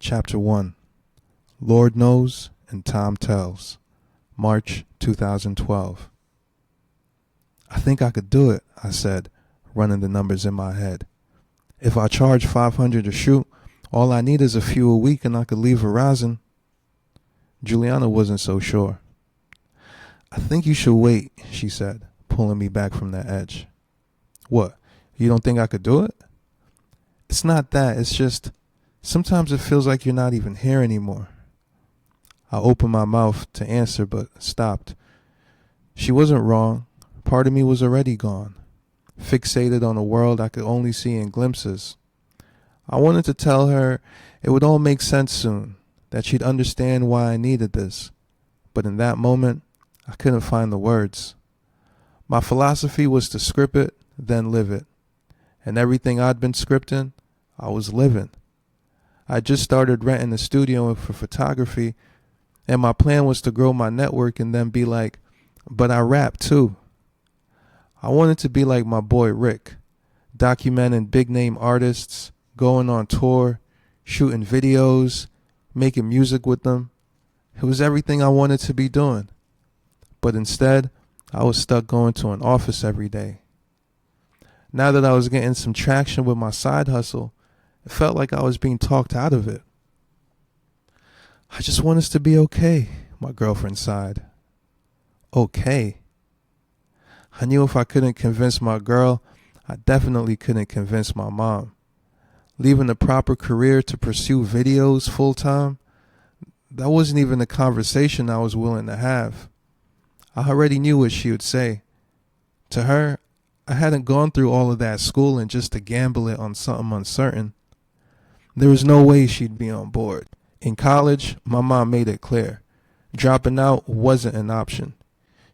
Chapter 1 Lord Knows and Time Tells, March 2012. I think I could do it, I said, running the numbers in my head. If I charge $500 a shoot, all I need is a few a week and I could leave Verizon. Juliana wasn't so sure. I think you should wait, she said, pulling me back from that edge. What, you don't think I could do it? It's not that, it's just, sometimes it feels like you're not even here anymore. I opened my mouth to answer but stopped. She wasn't wrong. Part of me was already gone, fixated on a world I could only see in glimpses. I wanted to tell her it would all make sense soon, that she'd understand why I needed this. But in that moment, I couldn't find the words. My philosophy was to script it, then live it. And everything I'd been scripting, I was living. I just started renting a studio for photography, and my plan was to grow my network and then be like, but I rap too. I wanted to be like my boy Rick, documenting big name artists, going on tour, shooting videos, making music with them. It was everything I wanted to be doing. But instead, I was stuck going to an office every day. Now that I was getting some traction with my side hustle, it felt like I was being talked out of it. I just want us to be okay, my girlfriend sighed. Okay. I knew if I couldn't convince my girl, I definitely couldn't convince my mom. Leaving the proper career to pursue videos full time, that wasn't even a conversation I was willing to have. I already knew what she would say. To her, I hadn't gone through all of that schooling just to gamble it on something uncertain. There was no way she'd be on board. In college, my mom made it clear. Dropping out wasn't an option.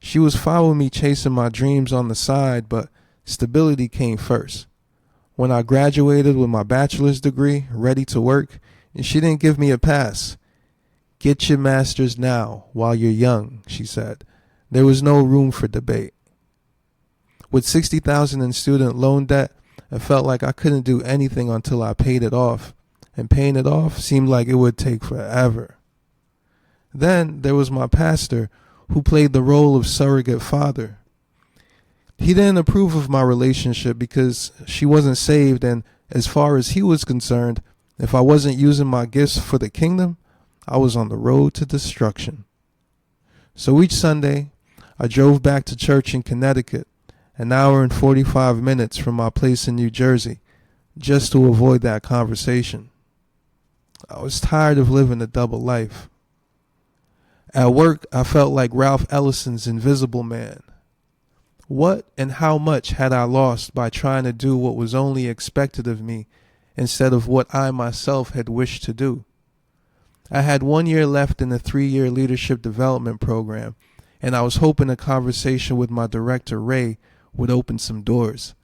She was fine with me chasing my dreams on the side, but stability came first. When I graduated with my bachelor's degree, ready to work, and she didn't give me a pass. Get your master's now, while you're young, she said. There was no room for debate. With $60,000 in student loan debt, I felt like I couldn't do anything until I paid it off, and paying it off seemed like it would take forever. Then there was my pastor, who played the role of surrogate father. He didn't approve of my relationship because she wasn't saved, and as far as he was concerned, if I wasn't using my gifts for the kingdom, I was on the road to destruction. So each Sunday, I drove back to church in Connecticut, an hour and 45 minutes from my place in New Jersey, just to avoid that conversation. I was tired of living a double life. At work, I felt like Ralph Ellison's Invisible Man. What and how much had I lost by trying to do what was only expected of me instead of what I myself had wished to do? I had 1 year left in the 3-year leadership development program, and I was hoping a conversation with my director, Ray, would open some doors.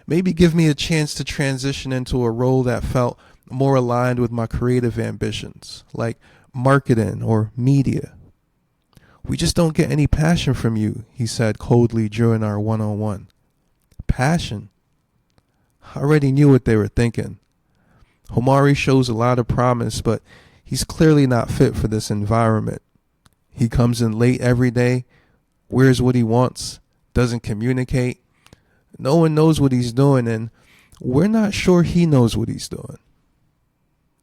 Maybe give me a chance to transition into a role that felt more aligned with my creative ambitions, like marketing or media. We just don't get any passion from you, he said coldly during our one-on-one. Passion? I already knew what they were thinking. Homari shows a lot of promise, but he's clearly not fit for this environment. He comes in late every day, wears what he wants, doesn't communicate. No one knows what he's doing, and we're not sure he knows what he's doing.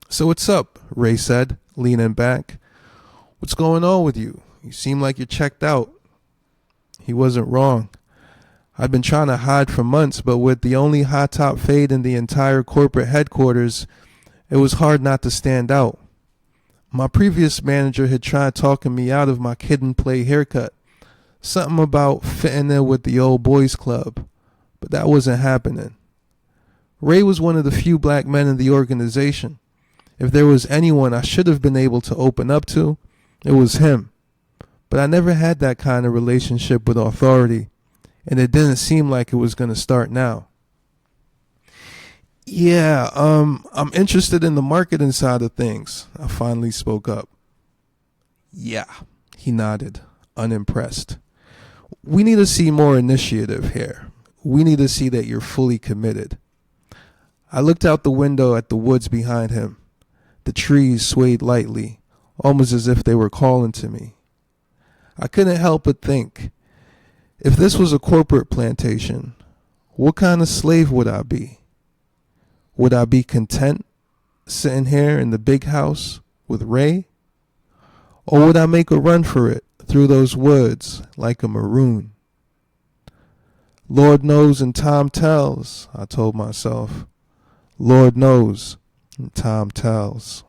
So what's up? Ray said, leaning back. What's going on with you? You seem like you're checked out. He wasn't wrong. I'd been trying to hide for months, but with the only high top fade in the entire corporate headquarters, it was hard not to stand out. My previous manager had tried talking me out of my kid and play haircut. Something about fitting in with the old boys club, but that wasn't happening. Ray was one of the few black men in the organization. If there was anyone I should have been able to open up to, it was him. But I never had that kind of relationship with authority, and it didn't seem like it was going to start now. Yeah, I'm interested in the marketing side of things, I finally spoke up. Yeah, he nodded, unimpressed. We need to see more initiative here. We need to see that you're fully committed. I looked out the window at the woods behind him. The trees swayed lightly, almost as if they were calling to me. I couldn't help but think, if this was a corporate plantation, what kind of slave would I be? Would I be content sitting here in the big house with Ray? Or would I make a run for it through those woods like a maroon? Lord knows and time tells, I told myself. Lord knows and time tells.